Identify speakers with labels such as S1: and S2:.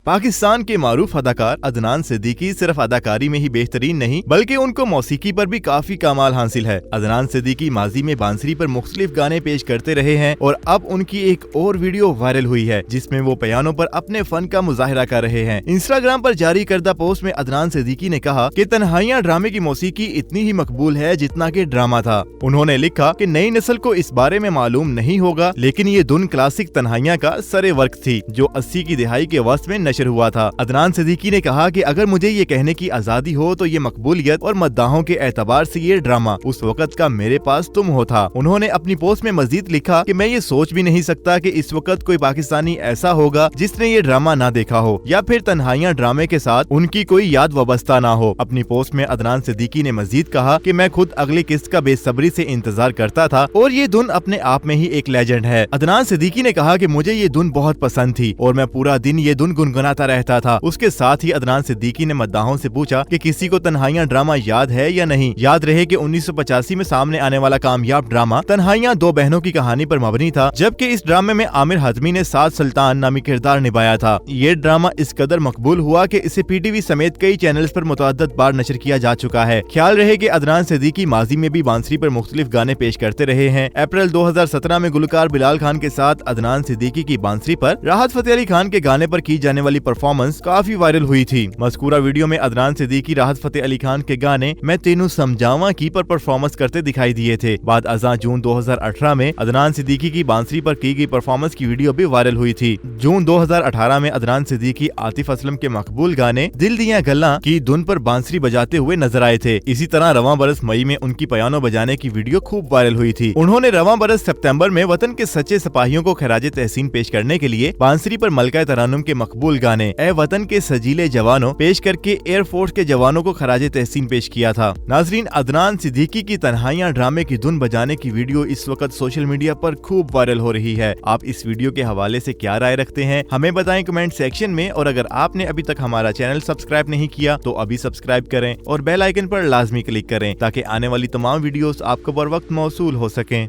S1: पाकिस्तान के मारूफ अदाकार अदनान सिद्दीकी सिर्फ अदाकारी में ही बेहतरीन नहीं बल्कि उनको मौसीकी पर भी काफी कमाल हासिल है। अदनान सिद्दीकी माजी में बांसुरी पर मुख्तलिफ गाने पेश करते रहे हैं और अब उनकी एक और वीडियो वायरल हुई है जिसमें वो पियानो पर अपने फन का मुजाहिरा कर रहे हैं। इंस्टाग्राम पर जारी करदा पोस्ट में अदनान सिद्दीकी ने कहा कि तन्हाइयां ड्रामे की मौसीकी इतनी ही मकबूल है जितना कि ड्रामा था। उन्होंने लिखा कि नई नस्ल को इस बारे में मालूम नहीं होगा लेकिन ये धुन क्लासिक तन्हाइयां का सरे वर्क थी जो 80 की दिहाई के वस्त में नशर हुआ था। अदनान सिद्दीकी ने कहा कि अगर मुझे ये कहने की आजादी हो तो ये मकबूलियत और मद्दाहों के एतबार से ये ड्रामा उस वक्त का मेरे पास तुम हो था। उन्होंने अपनी पोस्ट में मजीद लिखा कि मैं ये सोच भी नहीं सकता कि इस वक्त कोई पाकिस्तानी ऐसा होगा जिसने ये ड्रामा ना देखा हो या फिर तन्हाइयां ड्रामे के साथ उनकी कोई याद वाबस्ता ना हो। अपनी पोस्ट में अदनान सिद्दीकी ने मजीद कहा कि मैं खुद अगली किस्त का बेसब्री से इंतजार करता था और ये धुन अपने आप में ही एक लेजेंड है। अदनान सिद्दीकी ने कहा कि मुझे ये धुन बहुत पसंद थी और मैं पूरा दिन ये धुन गुनगुनाता रहता था। उसके साथ ही अदनान सिद्दीकी ने मद्दाहों से पूछा कि किसी को तन्हाइयां ड्रामा याद है या नहीं। याद रहे कि 1985 में सामने आने वाला कामयाब ड्रामा तन्हाइयां दो बहनों की कहानी पर मबनी था, जबकि इस ड्रामे में आमिर हज़मी ने साद सुल्तान नामी किरदार निभाया था। ये ड्रामा इस कदर मकबूल हुआ कि इसे पीटीवी समेत कई चैनल्स पर मुतअद्दिद बार नशर किया जा चुका है। ख्याल रहे कि अदनान सिद्दीकी माजी में भी बांसुरी पर मुख्तलिफ गाने पेश करते रहे हैं। अप्रैल 2017 में गुलकार बिलाल खान के साथ अदनान सिद्दीकी की बांसुरी पर राहत फतेह अली खान के गाने पर की जाने वाली परफॉर्मेंस काफी वायरल हुई थी। मज़कूरा वीडियो में अदनान सिद्दीकी राहत फतेह अली खान के गाने मैं तेनू समझावा की पर परफॉर्मेंस करते दिखाई दिए थे। बाद अज़ां जून 2018 में अदनान सिद्दीकी की बांसुरी पर की गई परफॉर्मेंस की वीडियो भी वायरल हुई थी। जून 2018 में अदनान सिद्दीकी आतिफ असलम के मकबूल गाने दिल दिया गल्ला की धुन पर बांसुरी बजाते हुए नजर आए थे। इसी तरह रवां बरस मई में उनकी पियानो बजाने की वीडियो खूब वायरल हुई थी। उन्होंने रवां बरस सितंबर में वतन के सच्चे सिपाहियों को खराज तहसीन पेश करने के लिए बांसुरी पर मलका तरानुम के मकबूल गाने ए वतन के सजीले जवानों पेश करके एयरफोर्स के जवानों को खराज तहसीन पेश किया था। नाजरीन, अदनान सिद्दीकी की तन्हाइयां ड्रामे की धुन बजाने की वीडियो इस वक्त सोशल मीडिया पर खूब वायरल हो रही है। आप इस वीडियो के हवाले से क्या राय रखते हैं हमें बताएं कमेंट सेक्शन में, और अगर आपने अभी तक हमारा चैनल सब्सक्राइब नहीं किया तो अभी सब्सक्राइब करें और बेल आइकन पर लाजमी क्लिक करें ताकि आने वाली तमाम वीडियोस आपको बर वक्त मौसूल हो सकें।